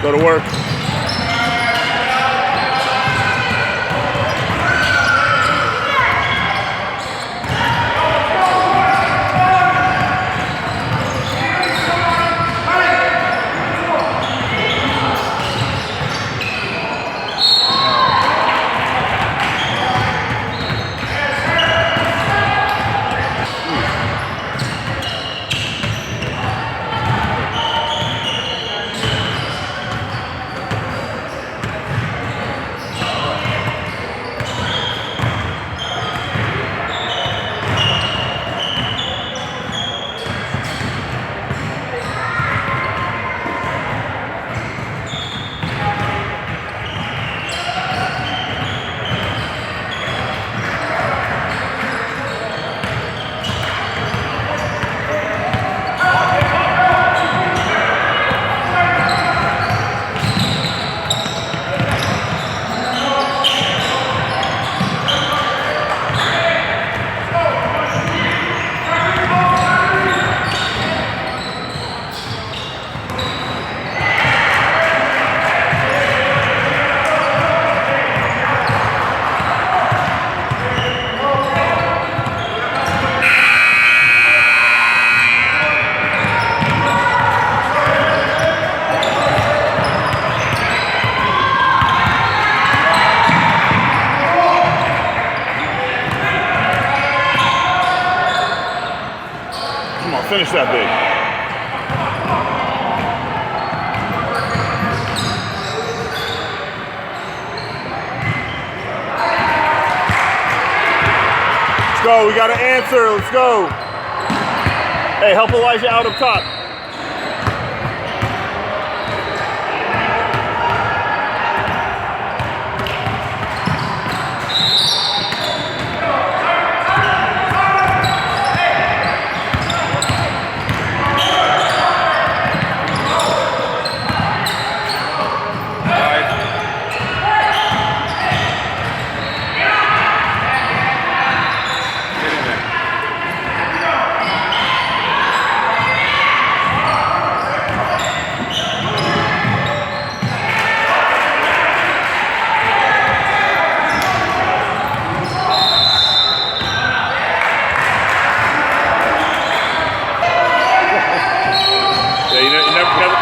Go to work. Finish that big. Let's go. We got to answer. Let's go. Hey, help Elijah out up top.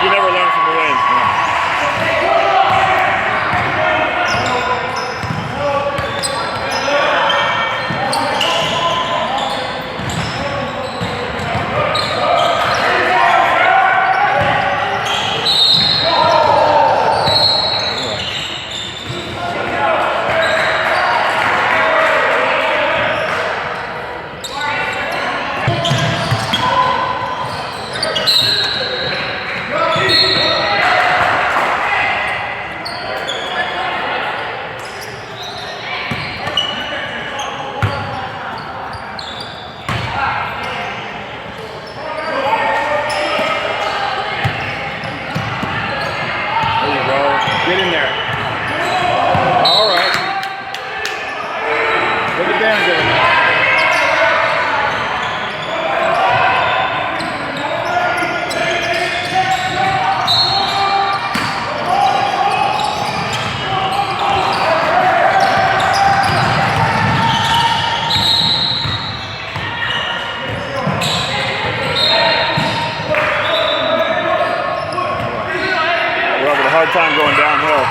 You never learn from the win. Get in there. All right. Put it down, Jimmy. Hard time going downhill.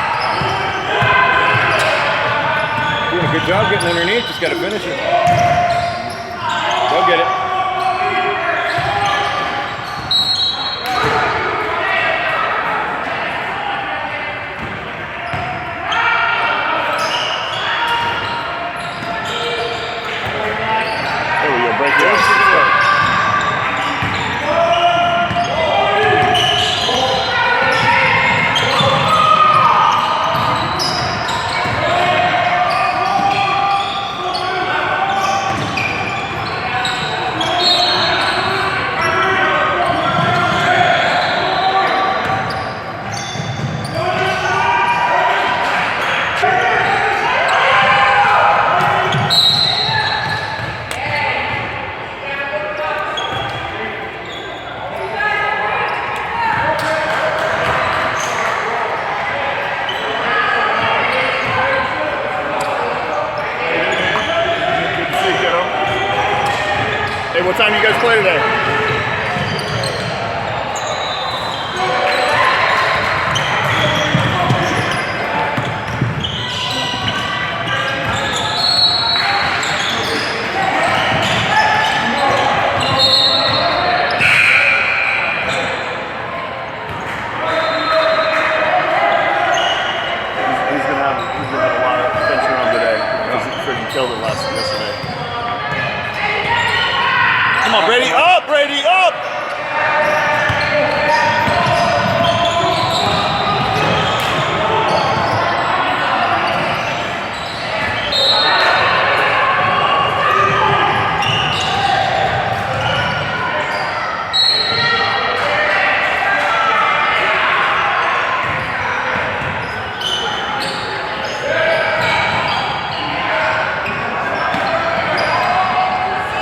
Doing a good job getting underneath, just got to finish it. Go get it. There we go, break it. you guys play today? He's gonna have a lot of attention on today because he freaking killed it yesterday. Come on, Brady, up, Brady, up!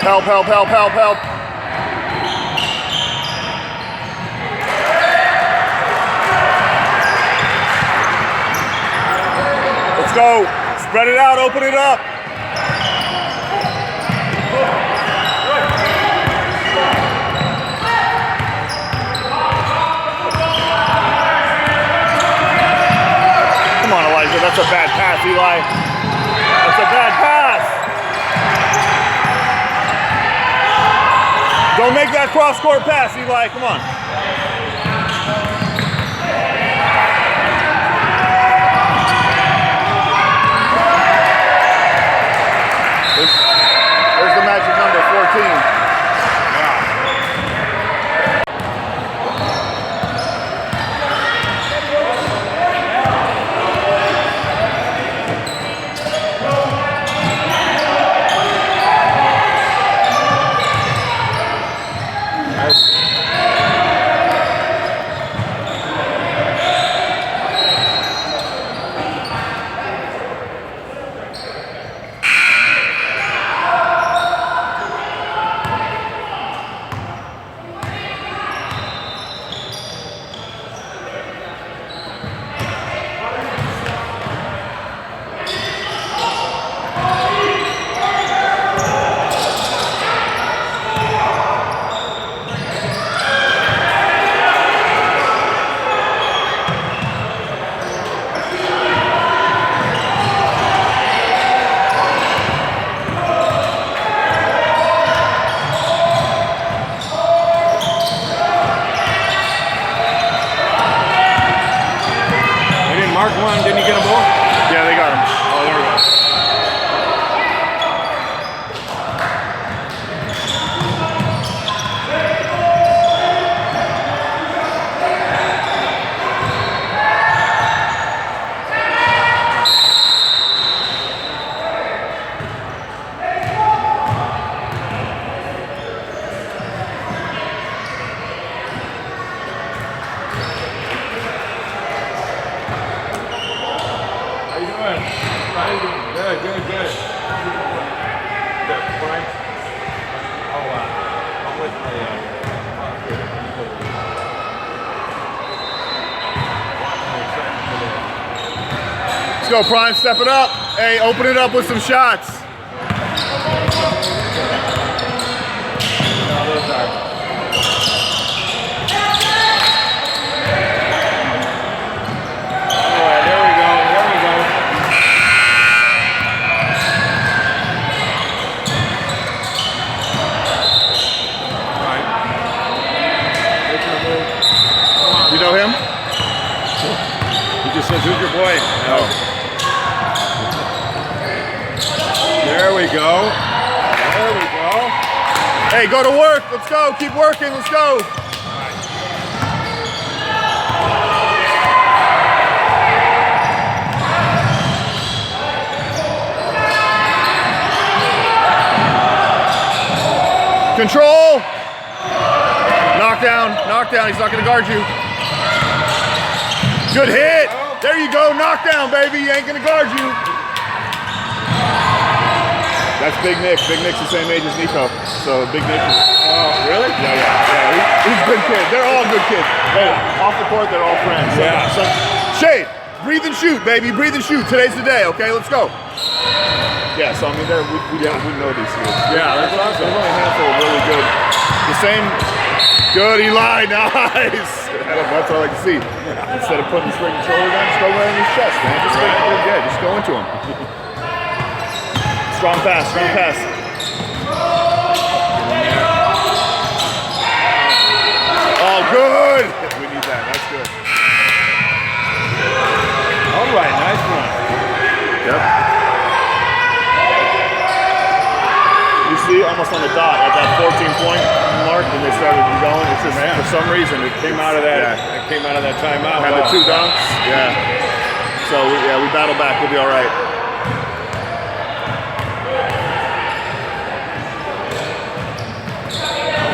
Help, help, help, help, help. Let's go. Spread it out, open it up. Come on, Elijah, that's a bad pass, Eli. That's a bad pass. Don't make that cross-court pass, Eli. Come on. There's the magic number, 14. Mark one, didn't he get them both? Yeah, they got him. Oh, there we go. Good. Good, Frank. Oh, I'm with Let's go, Prime. Step it up. Hey, open it up with some shots. You know him? He just says, who's your boy? No. There we go. There we go. Hey, go to work. Let's go. Keep working. Let's go. Control. Knockdown. He's not going to guard you. Good hit. There you go. Knockdown, baby. He ain't going to guard you. That's Big Nick. Big Nick's the same age as Nico. So Big Nick is... Oh, really? Yeah. He's a good kid. They're all good kids. Hey, off the court, they're all friends. Yeah. So, Shade, breathe and shoot, baby. Breathe and shoot. Today's the day, okay? Let's go. Yeah, so I mean, we know these kids. Yeah, that's awesome. There's only a handful of really good. The same. Good, Eli. Nice. That's all I like to see. Instead of putting the straight shoulder down, just go right in his chest, man. Just just go into him. Strong pass. Strong pass. Oh, good. We need that. That's good. All right, nice one. Yep. You see, almost on the dot at that 14-point mark when they started going. It's just for some reason it Came out of that. It came out of that timeout. Had the 2 dunks. Yeah. So we battle back. We'll be all right.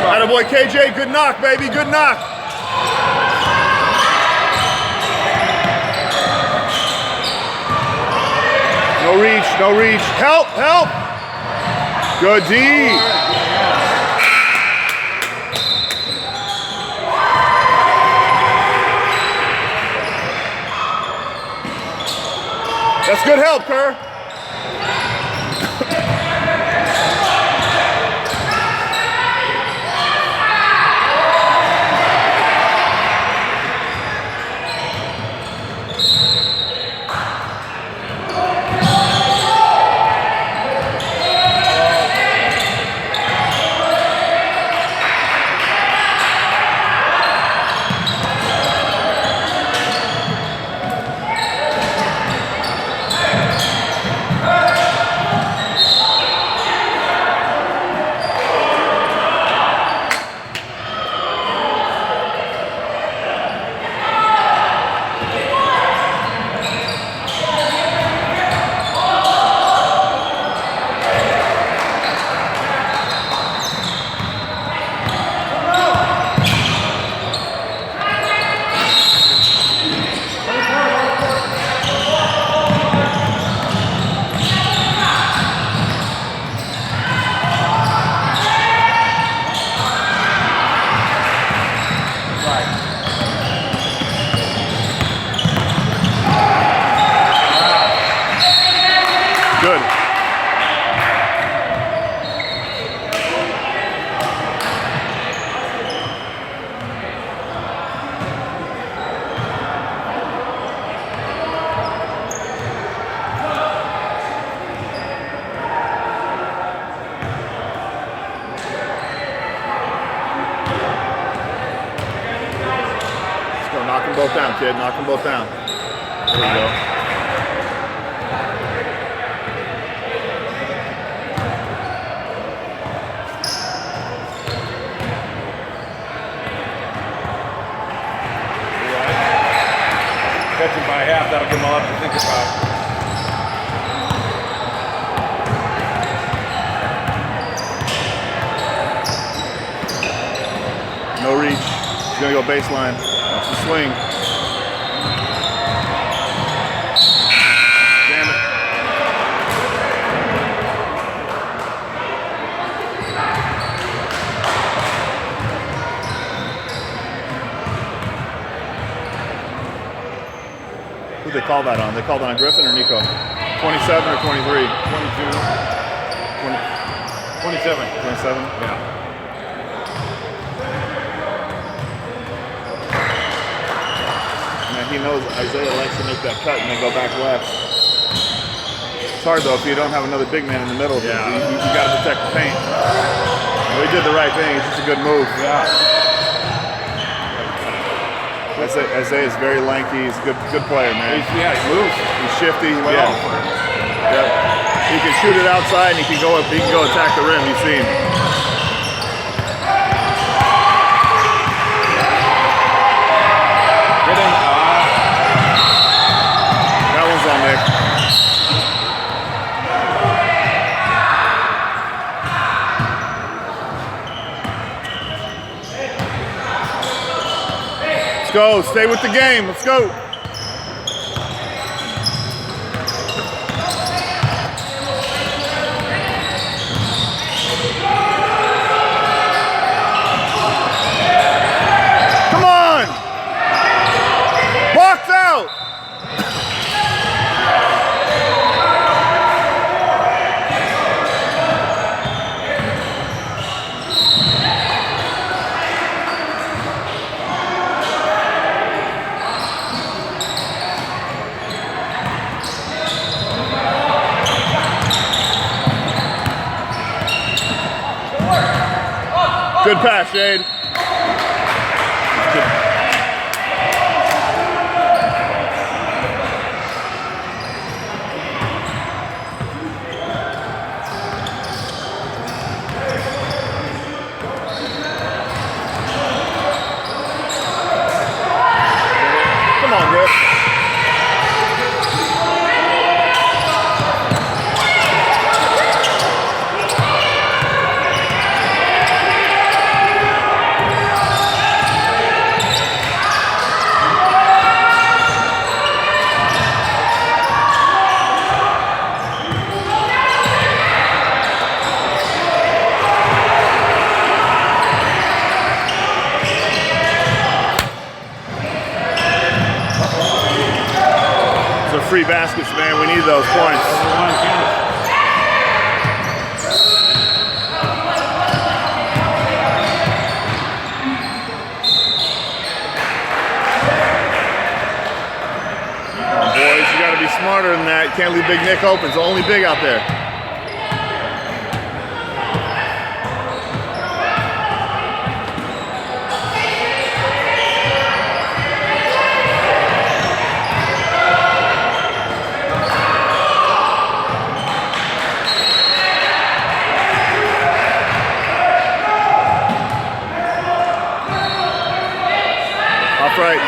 Attaboy KJ, good knock, baby, good knock. No reach, no reach. Help, help. Good D. That's good help, Kerr. Good. Let's go. Knock them both down, kid. Knock them both down. There you go. Catch him by half, that'll give him a lot to think about. No reach. He's gonna go baseline. That's the swing. Damn it. Who'd they call that on? They called it on Griffin or Nico? 27 or 23? 22. 27. 27? Yeah. He knows Isaiah likes to make that cut and then go back left. It's hard though if you don't have another big man in the middle. Yeah. You got to protect the paint. Well, he did the right thing. It's just a good move. Yeah. Isaiah's very lanky. He's a good player, man. He moves. He's shifty. Well. Yep. He can shoot it outside and he can go attack the rim. You've seen. On Nick. Let's go. Stay with the game. Let's go. Come on. Box out. Good pass, Shade. Come on, Grip. Those are free baskets, man. We need those points. Boys, you got to be smarter than that. You can't leave Big Nick open. It's the only big out there. Off right.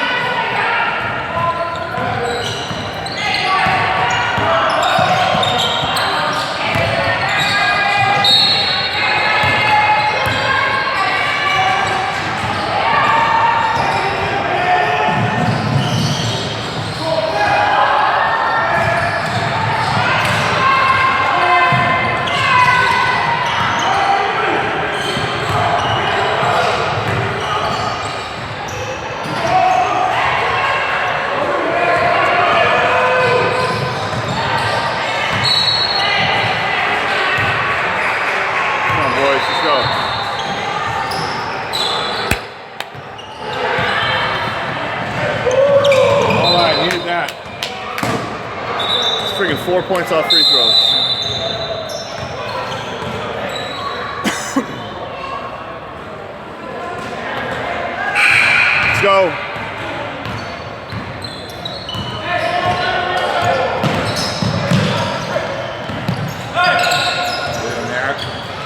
Let's go. All right, needed that. It's freaking 4 points off free throws. Let's go.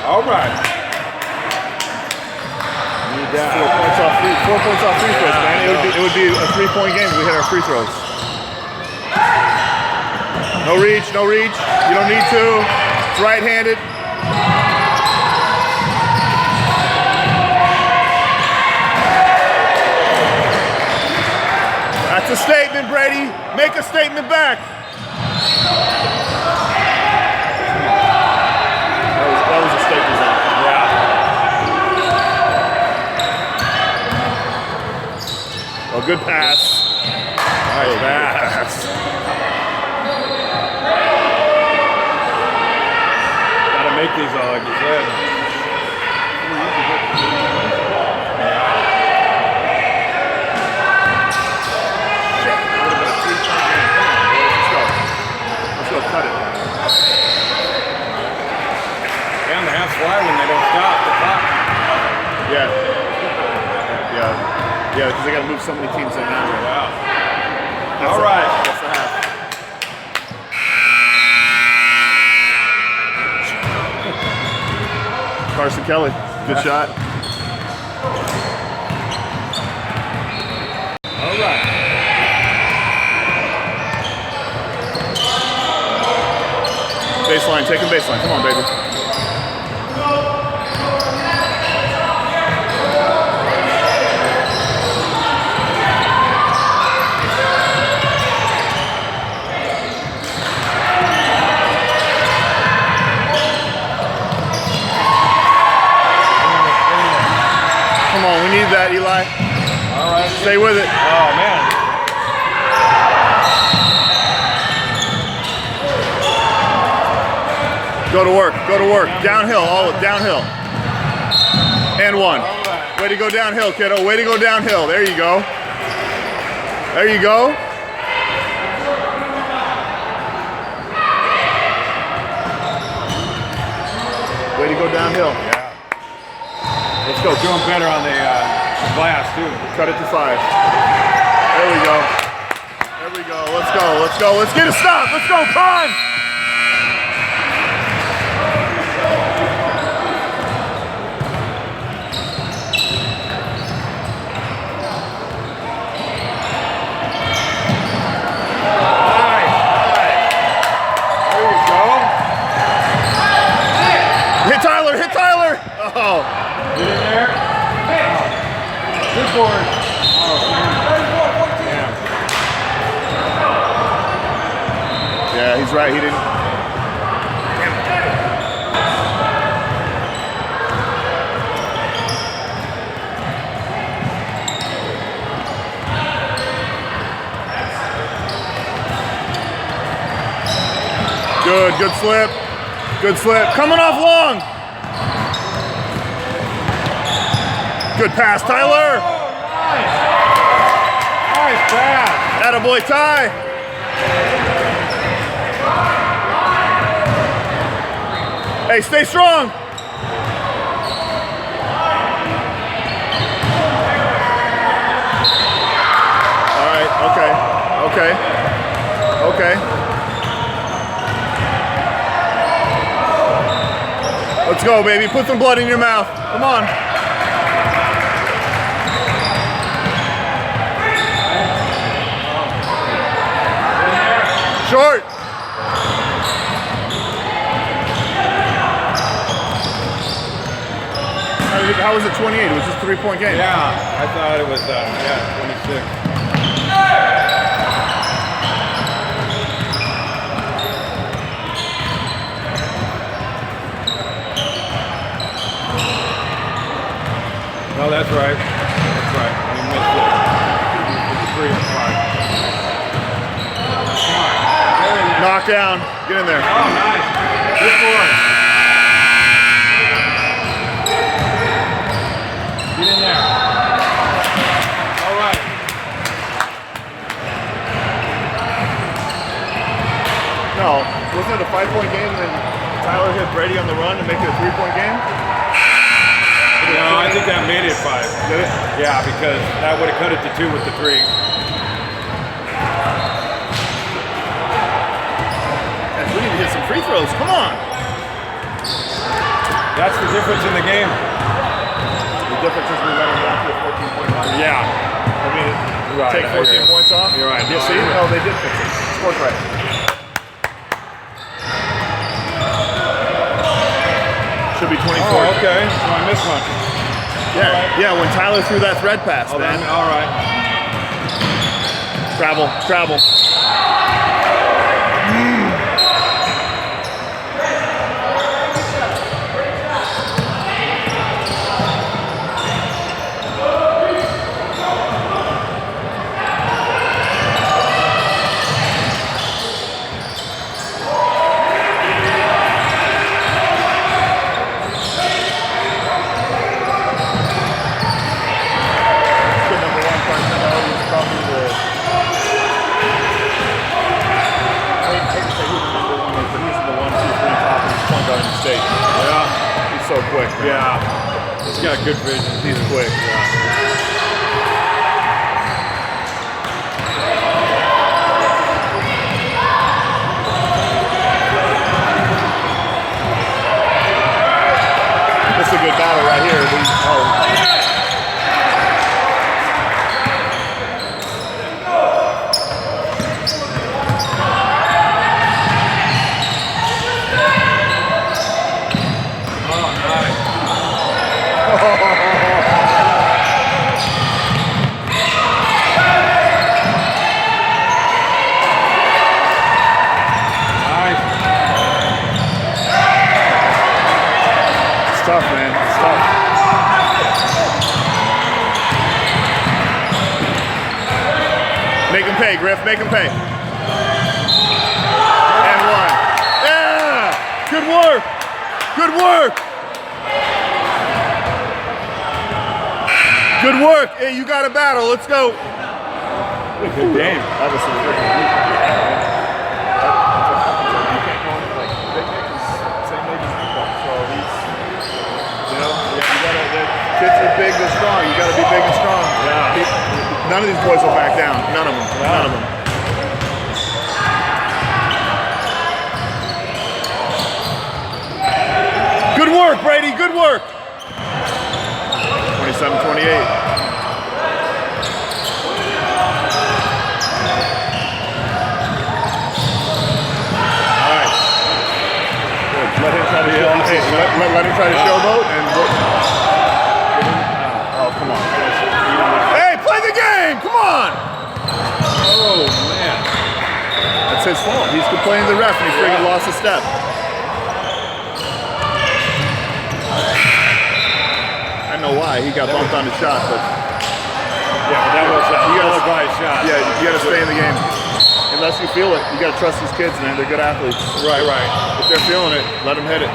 All right. 4 points off free throws, man. It would be a 3-point game if we hit our free throws. No reach, no reach. You don't need to. It's right-handed. That's a statement, Brady. Make a statement back. That was a statement. Oh, good pass. Nice pass. Gotta make these all like you said. Shit. Would have been a 3-point game. Come on, boys. Let's go. Let's go cut it. And the halves fly when they don't stop the clock. Yeah. Yeah. Yeah, because they got to move so many teams in now. Wow. All right. That's the half. Carson Kelly, good shot. All right. Baseline, taking baseline. Come on, baby. Come on, we need that, Eli. All right. Stay with it. Oh, man. Go to work, go to work. Downhill, all downhill. And one. Way to go downhill, kiddo. Way to go downhill. There you go. There you go. Way to go downhill. Yeah. Let's go. Doing better on the glass too. Cut it to 5. There we go. There we go. Let's go. Let's go. Let's get a stop. Let's go. Prime. Hit Tyler. Hit Tyler. Oh. Get in there. Good board. Yeah, he's right. He didn't. Good slip. Good slip. Coming off long. Good pass, Tyler. Nice pass. Attaboy, Ty. Hey, stay strong. All right, okay. Let's go, baby. Put some blood in your mouth. Come on. Short. How was it 28? It was just a 3-point game. Yeah, I thought it was 26. No, that's right. That's right. We missed it. It's 3 and 5. Knock down. Get in there. Oh, nice. Good board. Get in there. All right. No, wasn't it a 5-point game and then Tyler hit Brady on the run to make it a 3-point game? No, I think that made it 5. Did it? Yeah, because that would have cut it to 2 with the 3. Guys, we need to hit some free throws. Come on. That's the difference in the game. The difference is we let them walk to a 14-point run. Yeah. I mean, Right, take 14 points off. You're right. You see? No, they did fix it. Scored right. Should be 24. Oh, okay. So I missed one. Yeah, when Tyler threw that thread pass, Oh, man. all right. Travel. So quick, man. Yeah. He's got good vision. He's quick. This is a good battle right here. It's tough, man. It's tough. Make him pay, Griff. Make him pay. And 1. Yeah! Good work. Good work. Good work. Hey, you got a battle. Let's go. Good game. That was some good. You can't go in like Big Nick is same age as Nico, so he's, you know, you gotta. None of these boys will back down. None of them. None of them. Good work, Brady. Good work. 27-28. Let him try to let him try to showboat and oh, come on. Hey, play the game! Come on! Oh, man. That's his fault. He's complaining to the ref and he freaking lost a step. I don't know why. He got bumped on the shot, but yeah, but that was a ill-advised shot. Yeah, you got to stay in the game. Unless you feel it, you got to trust these kids, man. They're good athletes. Right, right. If they're feeling it, let them hit it.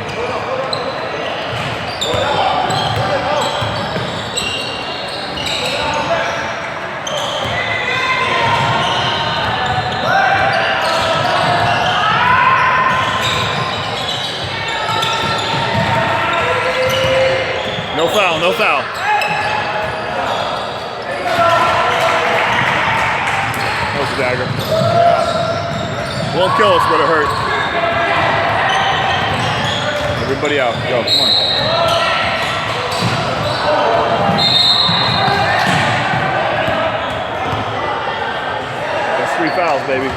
No foul, no foul. That was a dagger. Won't kill us, but it hurt. Everybody out. Go, come on. That's 3 fouls, baby.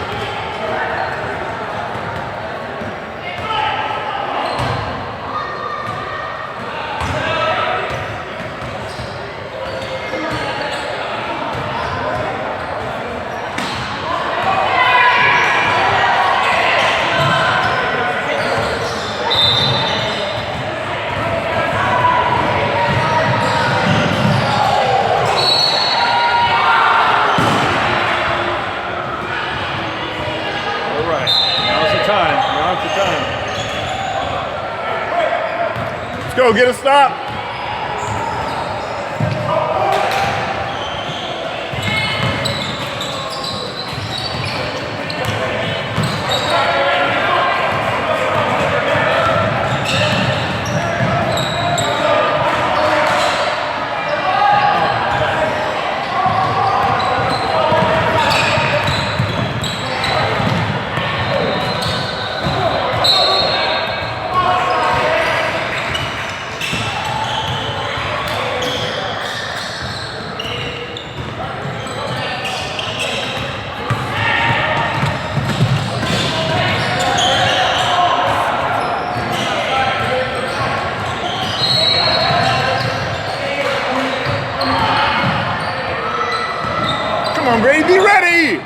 Let's go, get a stop. Come on, Brady, be ready!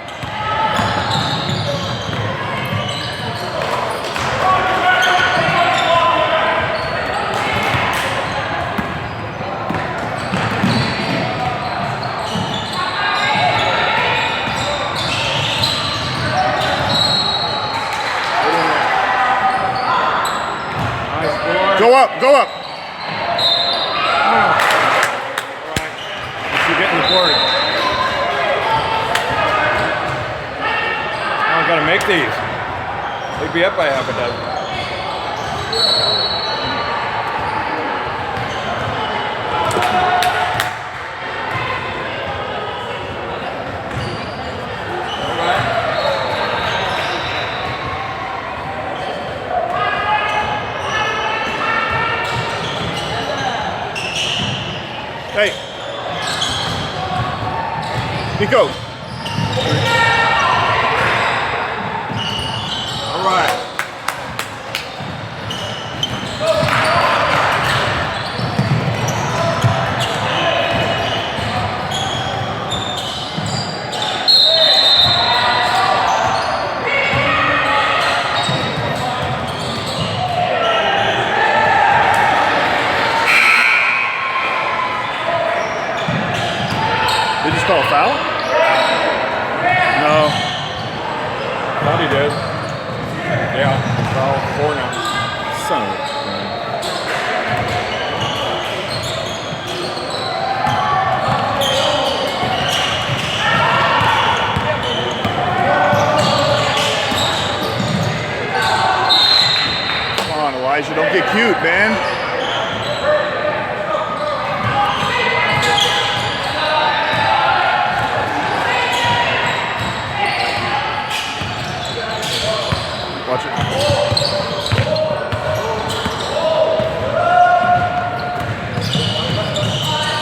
Go up, go up! You're getting the board. Got to make these. They'd be up by half a dozen. Hey. Nico. Did you call a foul? No. Thought he did. Yeah, foul 4 now. Son of a gun. Come on, Elijah, don't get cute, man.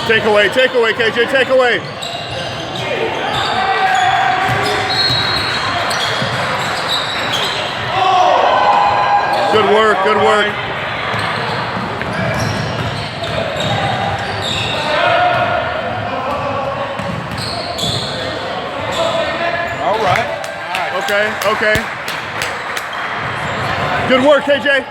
Take away, KJ, take away. Good work, good work. All right. Okay, okay. Good work, KJ.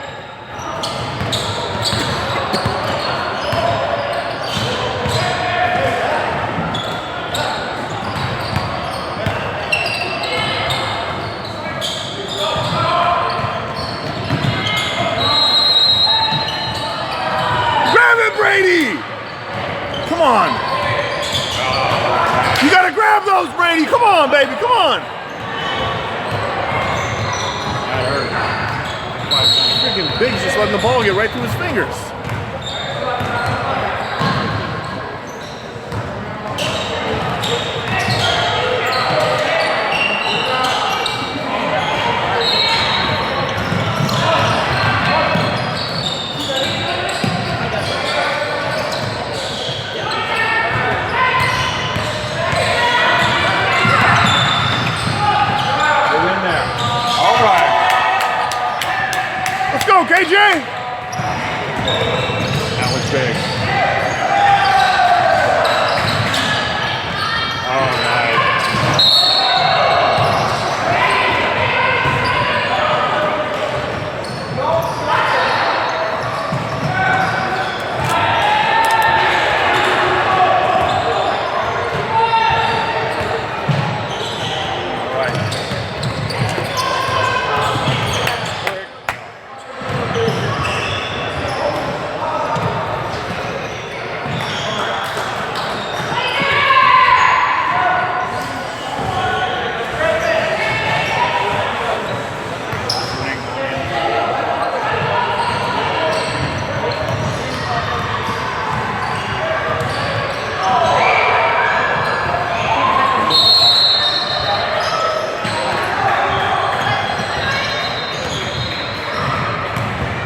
Brady! Come on! You gotta grab those, Brady! Come on, baby, come on! That hurt. Freaking Biggs just letting the ball get right through his fingers. KJ! That was big. All right.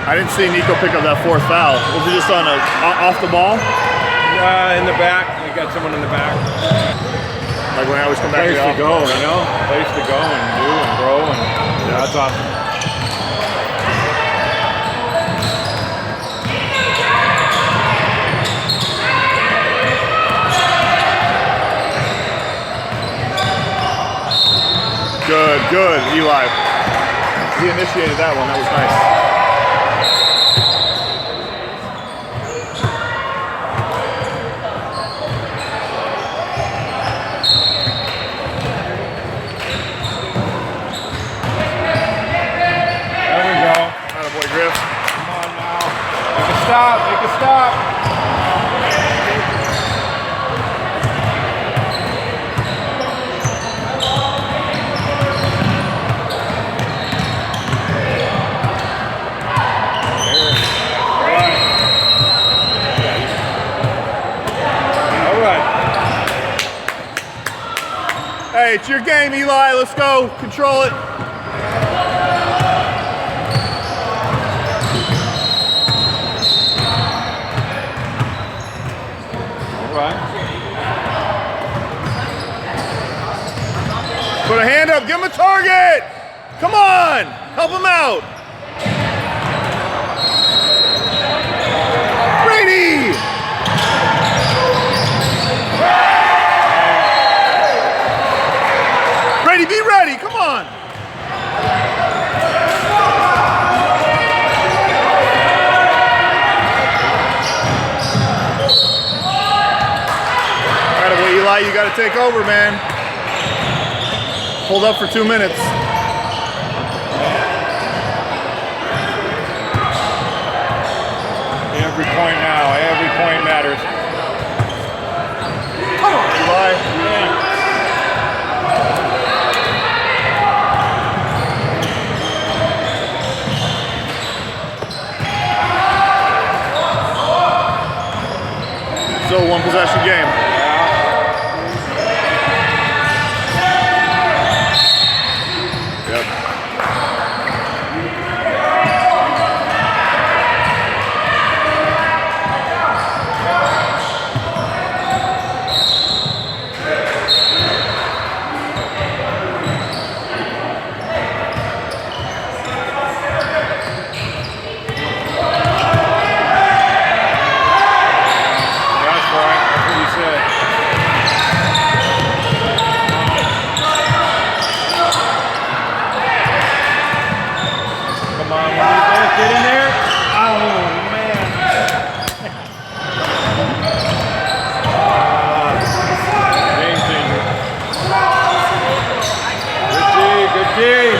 I didn't see Nico pick up that fourth foul. Was it just on off the ball? In the back. We got someone in the back. Like when I always come back Place to go, you know? Place to go and do and grow and yeah, that's awesome. Good, good, Eli. He initiated that one. That was nice. Stop, make a stop. All right. Hey, it's your game, Eli. Let's go. Control it. Put a hand up, give him a target! Come on! Help him out! Brady! Brady, be ready, come on! Attaboy, Eli, you gotta take over, man. Hold up for 2 minutes. Every point now, every point matters. Come on, Eli. Yeah. So, one possession game. Good D.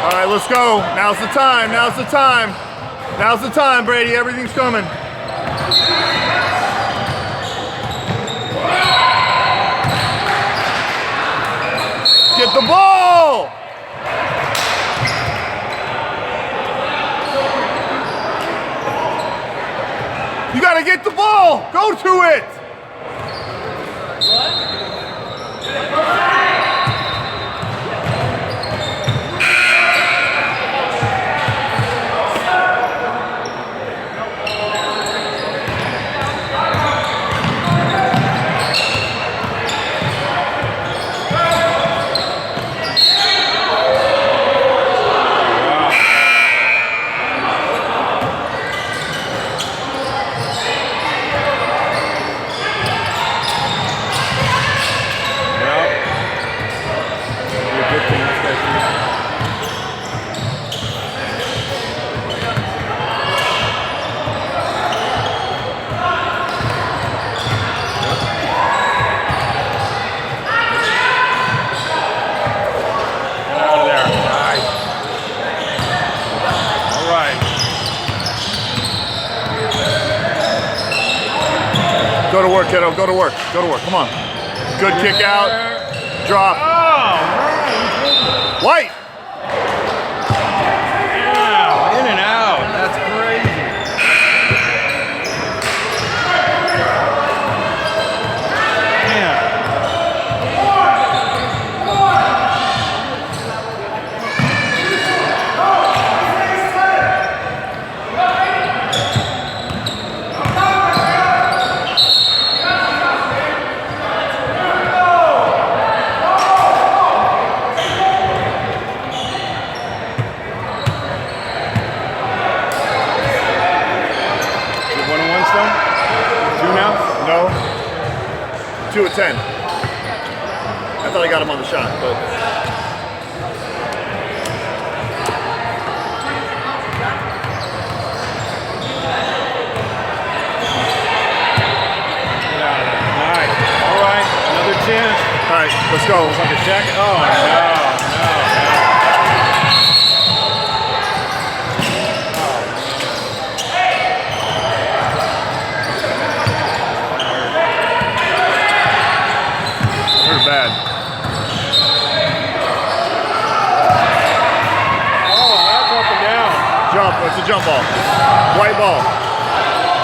All right, let's go. Now's the time. Now's the time. Now's the time, Brady. Everything's coming. Get the ball. You got to get the ball. Go to it. Go to work, kiddo. Go to work. Go to work. Come on. Good kick out. Drop. Oh, White. yeah, in and out. That's crazy. Yeah. No. 2 of 10. I thought I got him on the shot, but. Nice. All right. Another chance. All right, let's go. Looks like a check. Oh, no. Bad. Oh, that's up and down. Jump. It's a jump ball. White ball.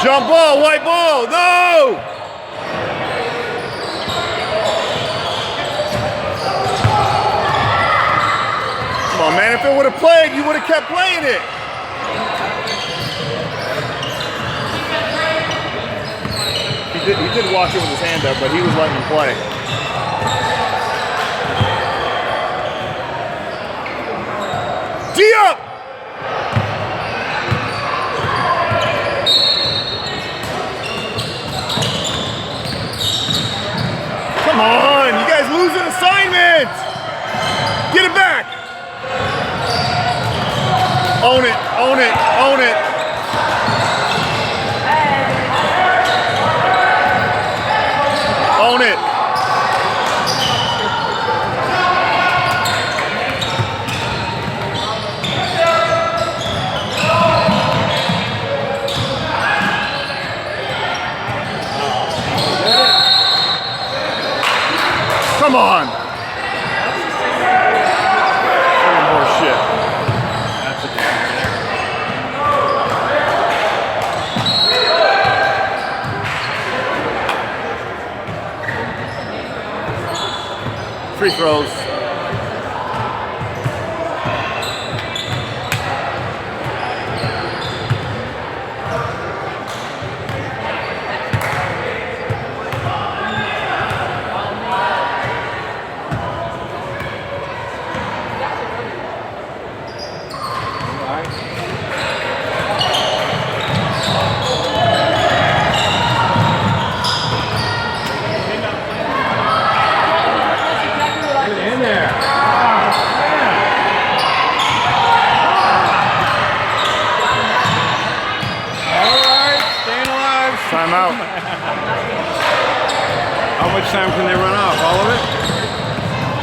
Jump ball. White ball. No! Come on, man. If it would have played, you would have kept playing it. He did watch it with his hand up, but he was letting him play. D up! Come on, you guys losing assignments! Get it back! Own it, own it, own it! Own it! Come on! More shit. That's a Free throws. out. How much time can they run off? All of it?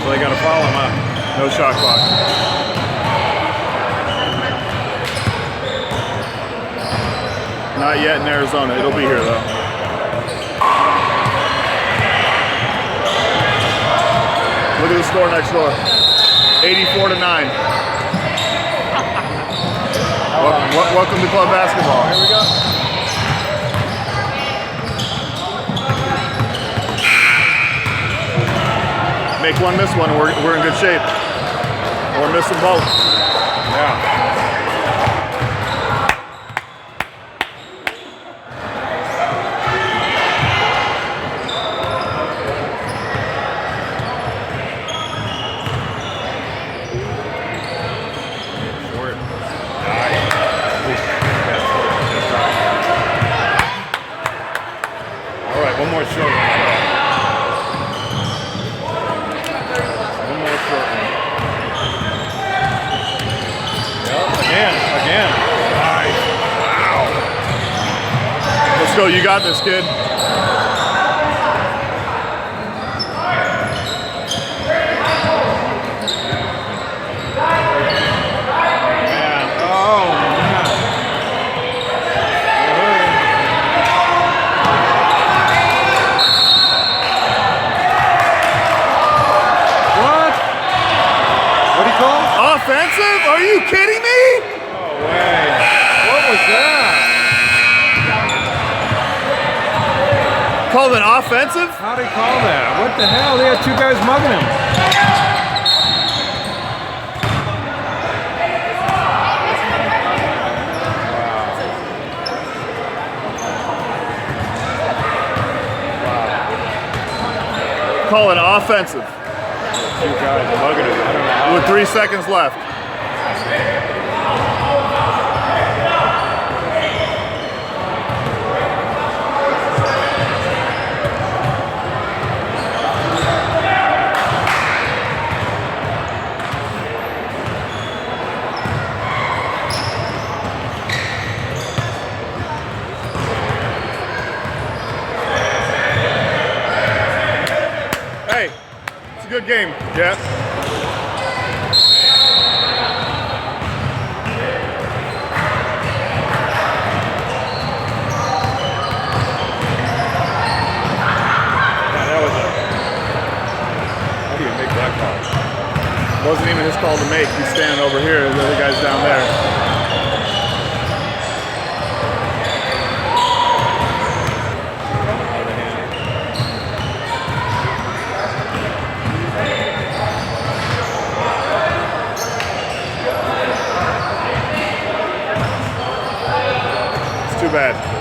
So they got to follow him up. No shot clock. Not yet in Arizona. It'll be here though. Look at the score next door. 84-9. Welcome to club basketball. Here we go. Make one, miss one, and we're in good shape. Or miss them both. Yeah. Short. Nice. All right, one more short. One more short one. Yep, again. Nice. Wow. Let's go. You got this, kid. Man. Oh, man. What? What'd he call? Offensive? Are you kidding me? No way. What was that? Called an offensive? How'd he call that? What the hell? They had two guys mugging him. Call it offensive. Two guys mugging him. I don't know how. With 3 seconds left. Hey, it's a good game. Yeah. That was a. How do you make that call? Wasn't even his call to make. He's standing over here. The other guy's down there. It's too bad.